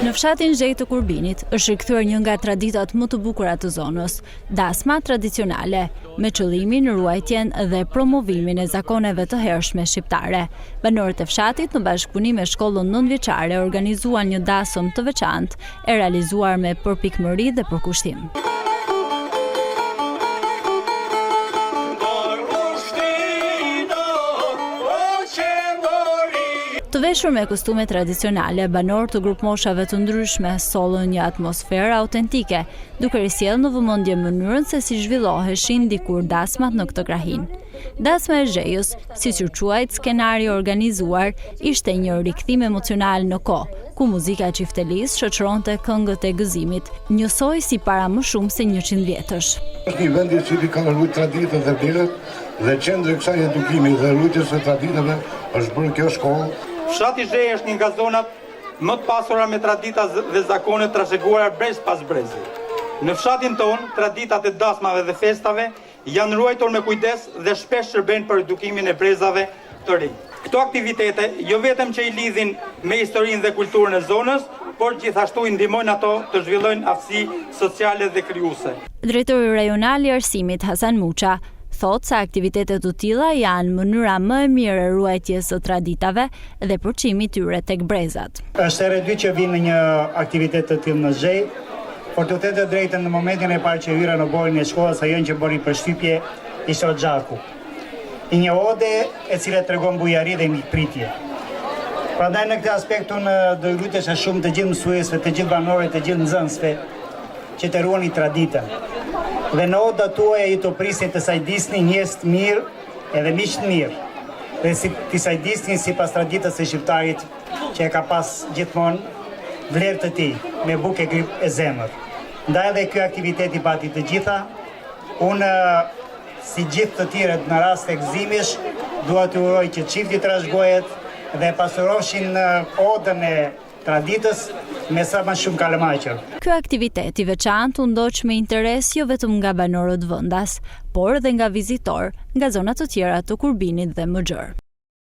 Në fshatin Zhej të Kurbinit është rikthyer një nga traditat më të bukura të zonës, dasma tradicionale, me qëllimin ruajtjen dhe promovimin e zakoneve të hershme shqiptare. Banorët e fshatit në bashkëpunim me shkollën nëntëvjeçare organizuan një dasëm të veçantë, e realizuar me përpikmëri dhe përkushtim. Të veshur me kostume tradicionale, banorët të grupmoshave të ndryshme sollën një atmosferë autentike, duke risjellë në vëmendje mënyrën se si zhvilloheshin dikur dasmat në këtë krahinë. Dasma e Zhejës, siç u quajt skenari organizuar, ishte një rikthim emocional në kohë, ku muzika e çiftelisë shoqëronte këngët e gëzimit, njësoj si para më shumë se 100 vjetësh. Është një vend i cili ka ruajtur traditën dhe vlerat, dhe qendra e kësaj edukimi dhe ruajtjes së traditave është bërë kjo shkollë. Fshati Zhej është një nga zonat më të pasura me tradita dhe zakone trashëguara brez pas brezi. Në fshatin ton, traditat e dasmave dhe festave janë ruajtur me kujdes dhe shpesh shërbejnë për edukimin e brezave të rinj. Këto aktivitete jo vetëm që i lidhin me historinë dhe kulturën e zonës, por gjithashtu i ndihmojnë ato të zhvillojnë aftësi sociale dhe krijuese. Drejtori rajonal i arsimit Hasan Muça thot se aktivitetet të tilla janë mënyra më e mirë e ruajtjes së traditave dhe përçimit tyre tek brezat. Është herë e dytë që vjen në një aktivitet të tillë në Zhej, por të thënë të drejtën në momentin e parë që hyra në borën e shkollës, ajo që bëri përshtypje ishte Xhaku. Një ode e cila tregon bujari dhe mikpritje. Prandaj në këtë aspekt unë do i lutesha shumë të gjithë mësuesve, të gjithë banorëve, të gjithë nxënësve që të ruani traditën. Dhe në oda tuaja ju të prisin të sajdisni njerëz të mirë edhe miq të mirë. Dhe si të sajdisni sipas traditës së shqiptarit që e ka pas gjithmonë vlerë të tij, me bukë e grip e zemër. Ndaj edhe ky aktivitet i pati të gjitha. Unë si gjithë të tjerët në rast të gëzimish dua të uroj që çifti trashëgohet dhe pasurofshin odën e traditës me sa më shumë kalamaqër. Ky aktivitet i veçantë u ndoq me interes jo vetëm nga banorët vendas, por edhe nga vizitorë nga zona të tjera të Kurbinit dhe Mëxhër.